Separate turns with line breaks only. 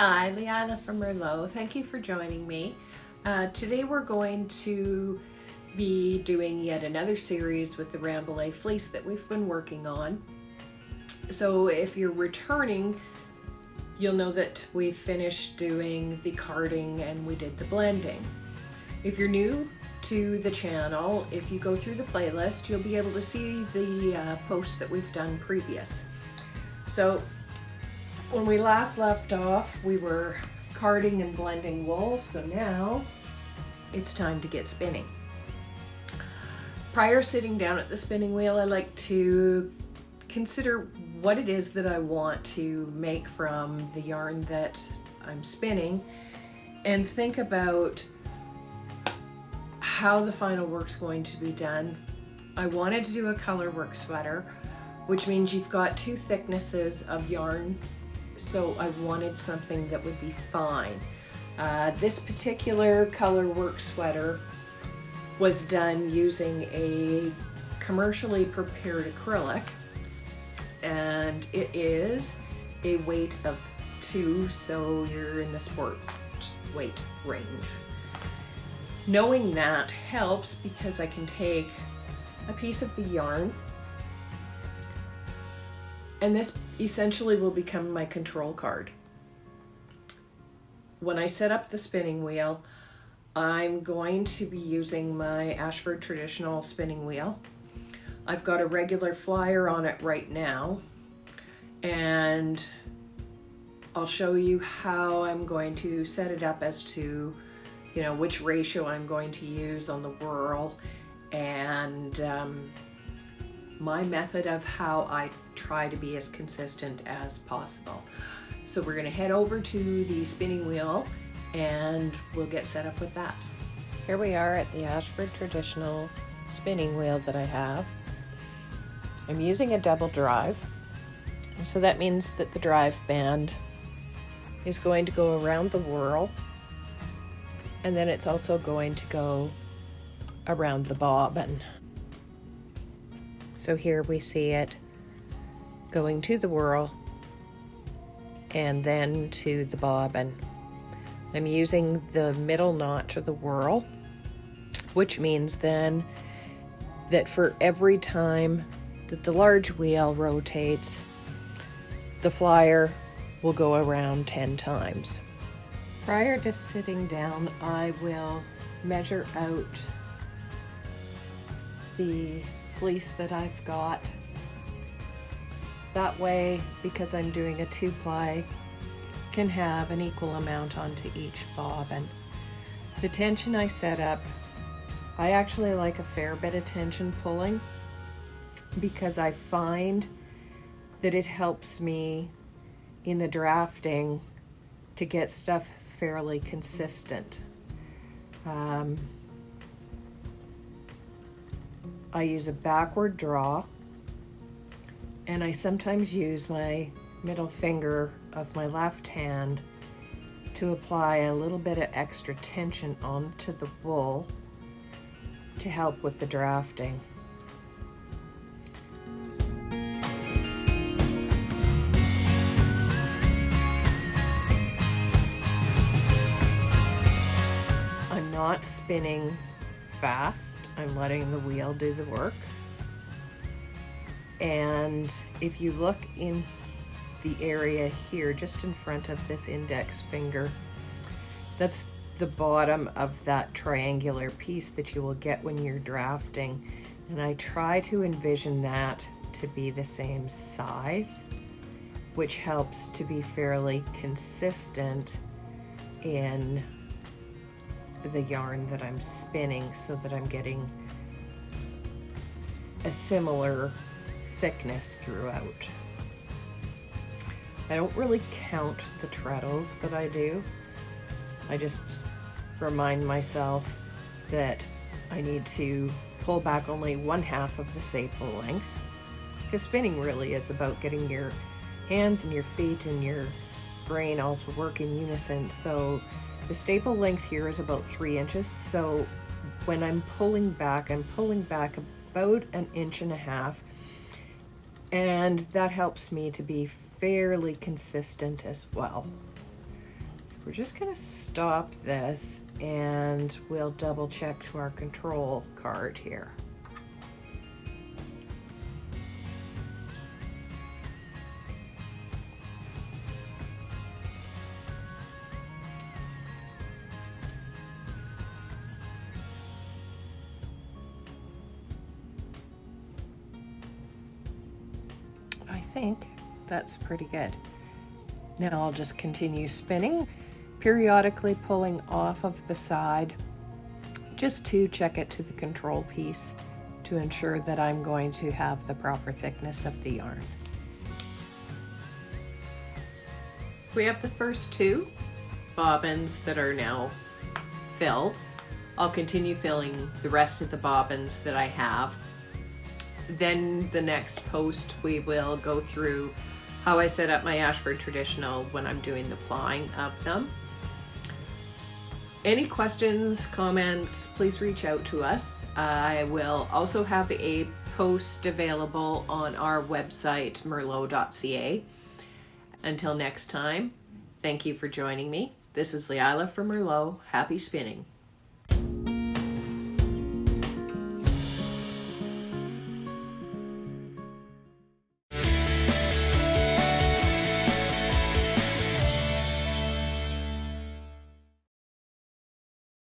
Hi, Liala from Merlot. Thank you for joining me. Today we're going to be doing yet another series with the Rambouillet fleece that we've been working on. So if you're returning, you'll know that we've finished doing the carding and we did the blending. If you're new to the channel, if you go through the playlist, you'll be able to see the posts that we've done previous. So when we last left off, we were carding and blending wool, so now it's time to get spinning. Prior sitting down at the spinning wheel, I like to consider what it is that I want to make from the yarn that I'm spinning and think about how the final work's going to be done. I wanted to do a color work sweater, which means you've got two thicknesses of yarn. So I wanted something that would be fine. This particular color work sweater was done using a commercially prepared acrylic, and it is a weight of 2, so you're in the sport weight range. Knowing that helps because I can take a piece of the yarn, and this essentially will become my control card. When I set up the spinning wheel, I'm going to be using my Ashford traditional spinning wheel. I've got a regular flyer on it right now, and I'll show you how I'm going to set it up as to, which ratio I'm going to use on the whirl, and my method of how I try to be as consistent as possible. So we're gonna head over to the spinning wheel and we'll get set up with that. Here we are at the Ashford traditional spinning wheel that I have. I'm using a double drive. So that means that the drive band is going to go around the whirl, and then it's also going to go around the bobbin. So here we see it going to the whirl and then to the bobbin. I'm using the middle notch of the whirl, which means then that for every time that the large wheel rotates, the flyer will go around 10 times. Prior to sitting down, I will measure out the fleece that I've got. That way, because I'm doing a 2-ply, can have an equal amount onto each bobbin. The tension I set up, I actually like a fair bit of tension pulling because I find that it helps me in the drafting to get stuff fairly consistent. I use a backward draw, and I sometimes use my middle finger of my left hand to apply a little bit of extra tension onto the wool to help with the drafting. I'm not spinning fast. I'm letting the wheel do the work. And if you look in the area here, just in front of this index finger, that's the bottom of that triangular piece that you will get when you're drafting. And I try to envision that to be the same size, which helps to be fairly consistent in the yarn that I'm spinning so that I'm getting a similar thickness throughout. I don't really count the treadles that I do. I just remind myself that I need to pull back only 1/2 of the staple length, because spinning really is about getting your hands and your feet and your brain all to work in unison. So the staple length here is about 3 inches. So when I'm pulling back about 1.5 inches, and that helps me to be fairly consistent as well. we're just going to stop this and we'll double check to our control card here. I think that's pretty good. Now I'll just continue spinning, periodically pulling off of the side just to check it to the control piece to ensure that I'm going to have the proper thickness of the yarn. We have the first two bobbins that are now filled. I'll continue filling the rest of the bobbins that I have. Then the next post we will go through how I set up my Ashford Traditional when I'm doing the plying of them. Any questions, comments, please reach out to us. I will also have a post available on our website, merlot.ca. Until next time, thank you for joining me. This is Leila from Merlot. Happy spinning.